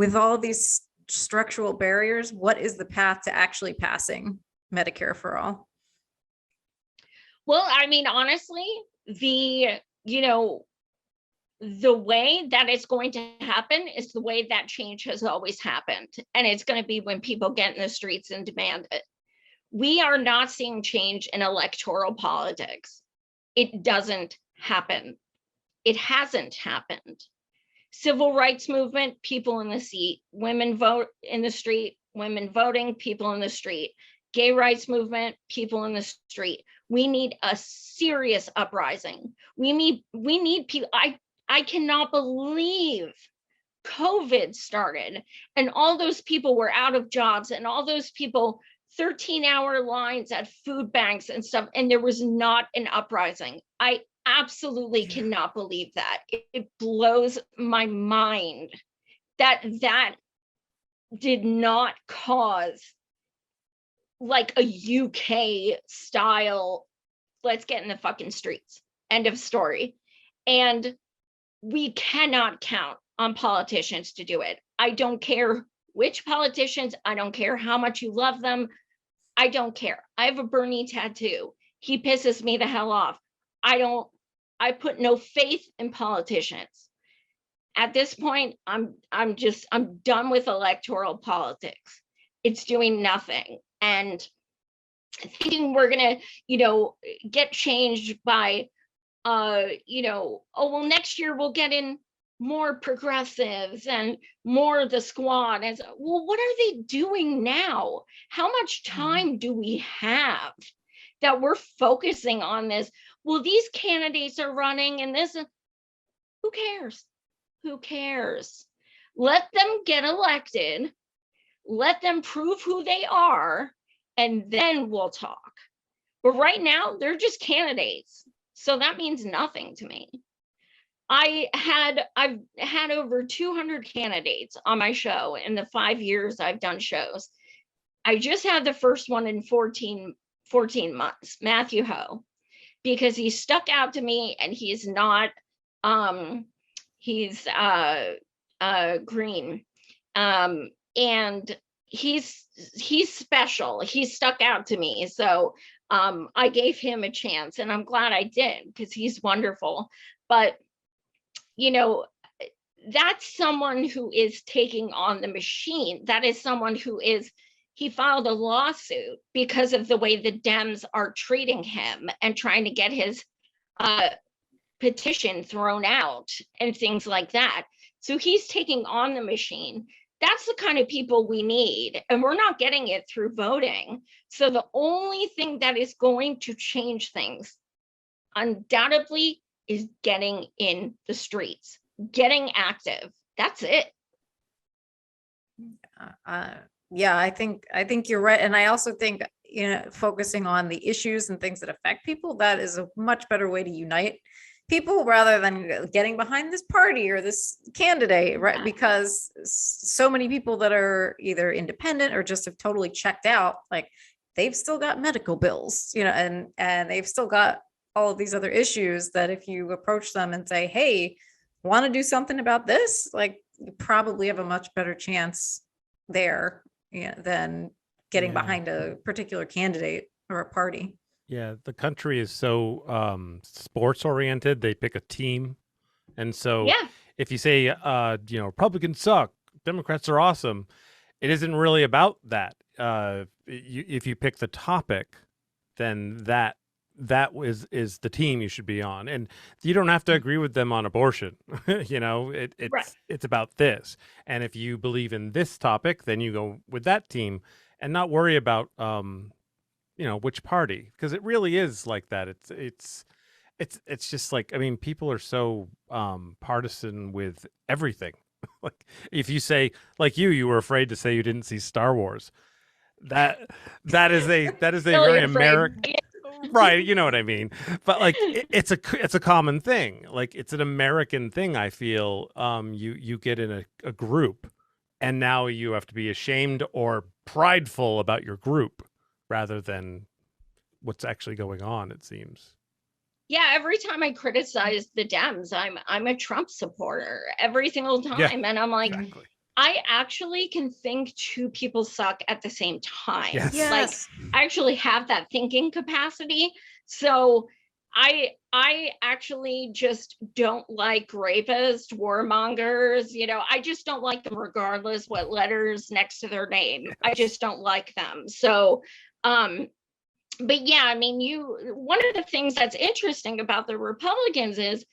with all these structural barriers, what is the path to actually passing Medicare for all? Well, I mean, honestly, the way that it's going to happen is the way that change has always happened. And it's going to be when people get in the streets and demand it. We are not seeing change in electoral politics. It doesn't happen. It hasn't happened. Civil rights movement, people in the seat, women vote in the street, women voting, people in the street, gay rights movement, people in the street. We need a serious uprising. We need people. I cannot believe COVID started and all those people were out of jobs and all those people 13-hour lines at food banks and stuff, and there was not an uprising. I absolutely cannot believe that. It blows my mind that did not cause like a UK style, let's get in the fucking streets, end of story. And we cannot count on politicians to do it. I don't care which politicians, I don't care how much you love them, I don't care. I have a Bernie tattoo. He pisses me the hell off. I put no faith in politicians. At this point, I'm done with electoral politics. It's doing nothing. And thinking we're gonna, get changed by, oh, well, next year we'll get in more progressives and more of the squad. And so, well, what are they doing now? How much time do we have that we're focusing on this? Well, these candidates are running and this, who cares? Who cares? Let them get elected. Let them prove who they are, and then we'll talk. But right now, they're just candidates. So that means nothing to me. I've had over 200 candidates on my show in the 5 years I've done shows. I just had the first one in 14 months, Matthew Ho, because he stuck out to me and he's not, he's green. And he's special. He stuck out to me. So I gave him a chance and I'm glad I did because he's wonderful. But that's someone who is taking on the machine. That is someone who he filed a lawsuit because of the way the Dems are treating him and trying to get his petition thrown out and things like that. So he's taking on the machine. That's the kind of people we need, and we're not getting it through voting. So the only thing that is going to change things undoubtedly is getting in the streets, getting active. That's it. Yeah, I think you're right. And I also think, focusing on the issues and things that affect people, that is a much better way to unite people rather than getting behind this party or this candidate, right? Because so many people that are either independent or just have totally checked out, like they've still got medical bills, and they've still got all of these other issues that if you approach them and say, hey, want to do something about this? Like you probably have a much better chance there than getting behind a particular candidate or a party. Yeah, the country is so sports oriented. They pick a team. And so if you say, Republicans suck, Democrats are awesome, it isn't really about that. If you pick the topic, then that is the team you should be on. And you don't have to agree with them on abortion. It's about this. And if you believe in this topic, then you go with that team and not worry about which party, because it really is like that. It's just like, I mean, people are so partisan with everything. Like if you say, like you were afraid to say you didn't see Star Wars, that is a very American, right? You know what I mean? But like it's a common thing. Like it's an American thing. I feel you get in a group, and now you have to be ashamed or prideful about your group rather than what's actually going on, it seems. Yeah, every time I criticize the Dems, I'm a Trump supporter every single time. Yeah, and I'm like, exactly. I actually can think two people suck at the same time. Yes. Like, I actually have that thinking capacity. So I actually just don't like rapists, warmongers, I just don't like them regardless what letters next to their name. Yes. I just don't like them. So but yeah, I mean, one of the things that's interesting about the Republicans is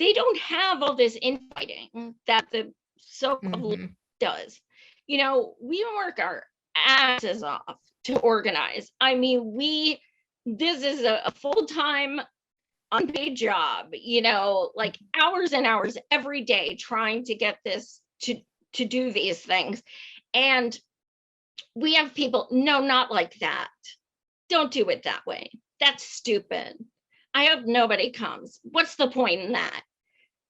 they don't have all this infighting that the so-called does. We work our asses off to organize. I mean, this is a full-time unpaid job, like hours and hours every day trying to get this to do these things. And we have people, no, not like that. Don't do it that way. That's stupid. I hope nobody comes. What's the point in that?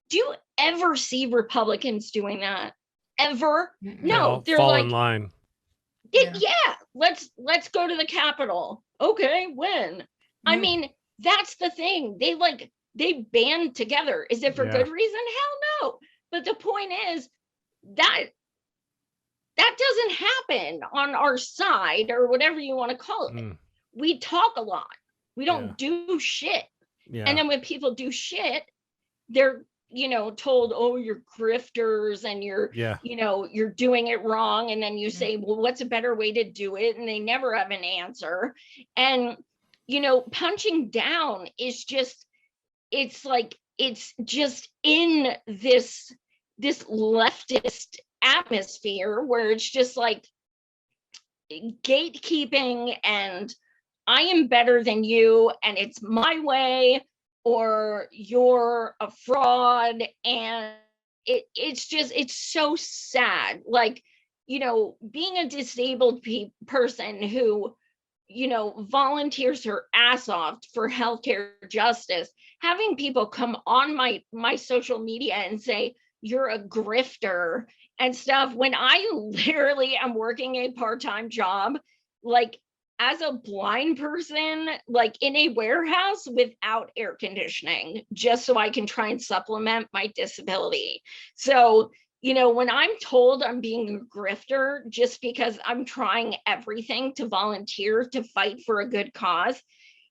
Do you ever see Republicans doing that? Ever? No, they're fall like, in line. Yeah, let's go to the Capitol. Okay, when? I mean, that's the thing. They band together. Is it for good reason? Hell no. But the point is that doesn't happen on our side, or whatever you want to call it. We talk a lot. We don't do shit. And then when people do shit, they're told, oh, you're grifters and you're you're doing it wrong. And then you say, well, what's a better way to do it? And they never have an answer. And punching down is just, it's just in this leftist atmosphere where it's just like gatekeeping and I am better than you and it's my way, or you're a fraud. And it's so sad. Like, being a disabled person who, volunteers her ass off for healthcare justice, having people come on my social media and say, you're a grifter and stuff, when I literally am working a part-time job, like, as a blind person, like in a warehouse without air conditioning, just so I can try and supplement my disability. So, when I'm told I'm being a grifter just because I'm trying everything to volunteer to fight for a good cause,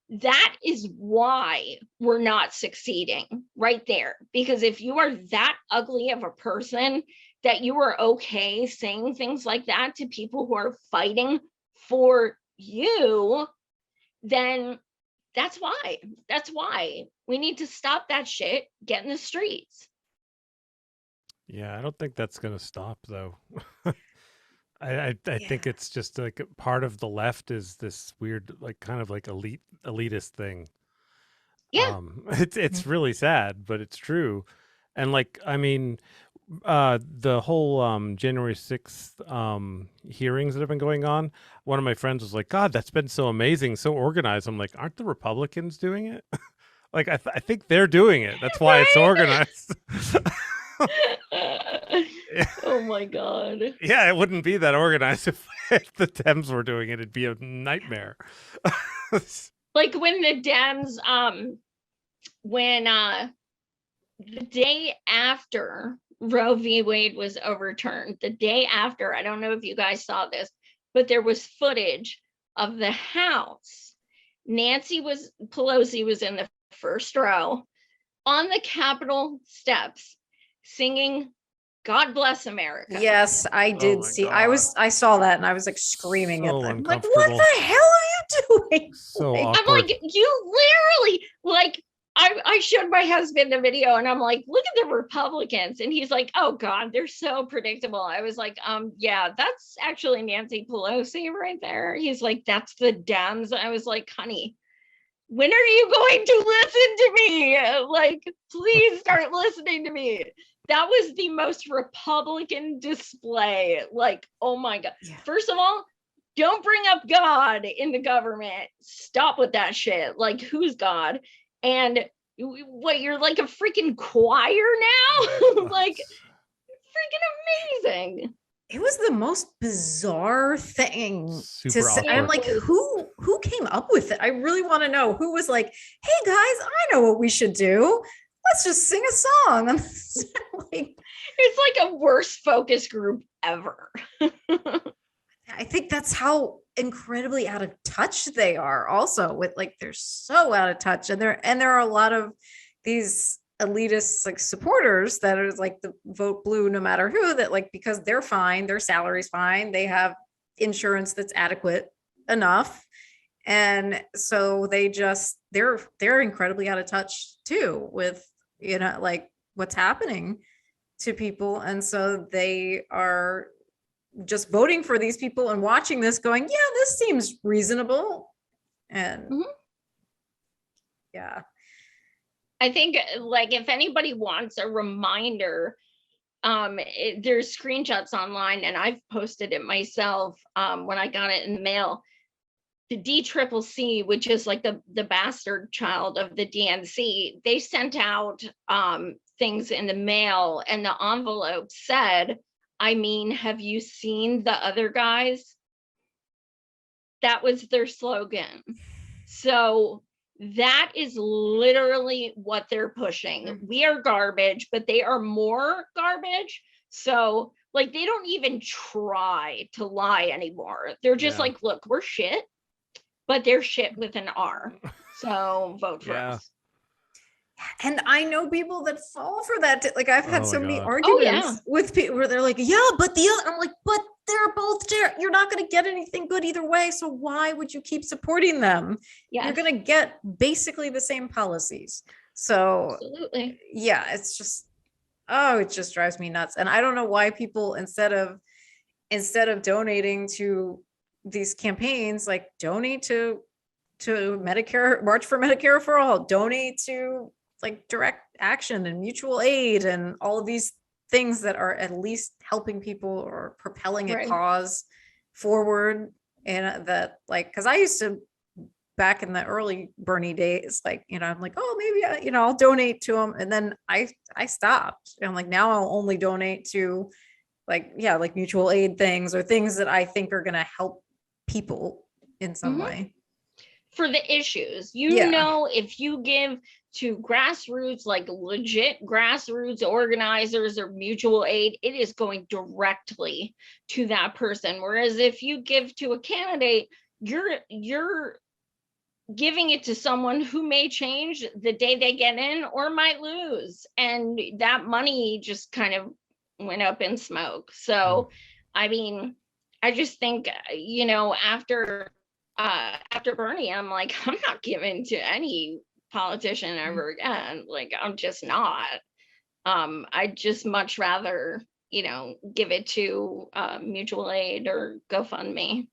that is why we're not succeeding right there. Because if you are that ugly of a person that you are okay saying things like that to people who are fighting for you, then that's why we need to stop that shit, get in the streets. I don't think that's gonna stop though. I think it's just like part of the left is this weird, like, kind of like elitist thing. It's really sad, but it's true. And like, I mean, the whole January 6th hearings that have been going on, one of my friends was like, God, that's been so amazing, so organized. I'm like, aren't the Republicans doing it? Like, I think they're doing it. That's why it's organized. Oh my God. Yeah, it wouldn't be that organized if the Dems were doing it. It'd be a nightmare. Like when the Dems, when the day after Roe v. Wade was overturned, the day after, I don't know if you guys saw this, but there was footage of the House. Nancy Pelosi was in the first row on the Capitol steps singing God Bless America. Yes, I did see. I saw that and I was like screaming at them. Like, what the hell are you doing? So I'm like, you literally, like, I showed my husband the video and I'm like, look at the Republicans. And he's like, oh God, they're so predictable. I was like, yeah, that's actually Nancy Pelosi right there. He's like, that's the Dems. I was like, honey, when are you going to listen to me? Like, please start listening to me. That was the most Republican display. Like, oh my God. Yeah. First of all, don't bring up God in the government. Stop with that shit. Like, who's God? And what, you're like a freaking choir now? Like, freaking amazing. It was the most bizarre thing to say. I'm like, who came up with it? I really want to know who was like, hey guys, I know what we should do. let's just sing a song. Like, it's like a worst focus group ever. I think that's how incredibly out of touch they are also with, like, they're so out of touch. And there are a lot of these elitist like supporters that are like the vote blue no matter who, that like, because they're fine, their salary's fine, they have insurance that's adequate enough. And so they're incredibly out of touch too with, like what's happening to people. And so they are just voting for these people and watching this going, yeah, this seems reasonable. And yeah. I think like if anybody wants a reminder, there's screenshots online and I've posted it myself when I got it in the mail. The DCCC, which is like the bastard child of the DNC, they sent out things in the mail and the envelope said, I mean, have you seen the other guys? That was their slogan. So that is literally what they're pushing. We are garbage, but they are more garbage. So like, they don't even try to lie anymore. They're just like, look, we're shit, but they're shit with an R. So vote for us. And I know people that fall for that. Like I've had so many arguments with people where they're like, yeah, but the other, I'm like, but they're both there. You're not going to get anything good either way. So why would you keep supporting them? Yes. You're going to get basically the same policies. So absolutely. Yeah, it's just, it just drives me nuts. And I don't know why people, instead of donating to these campaigns, like donate to Medicare, March for Medicare for All, donate to like direct action and mutual aid and all of these things that are at least helping people or propelling a cause forward. And that, like, because I used to, back in the early Bernie days, like, I'm like, oh, maybe I'll donate to them. And then I stopped. And I'm like, now I'll only donate to like mutual aid things or things that I think are going to help people in some way. For the issues, if you give to grassroots, like legit grassroots organizers or mutual aid, it is going directly to that person. Whereas if you give to a candidate, you're giving it to someone who may change the day they get in or might lose. And that money just kind of went up in smoke. So, I mean, I just think, after Bernie, I'm like, I'm not giving to any politician ever again. Like, I'm just not. I'd just much rather, give it to mutual aid or GoFundMe.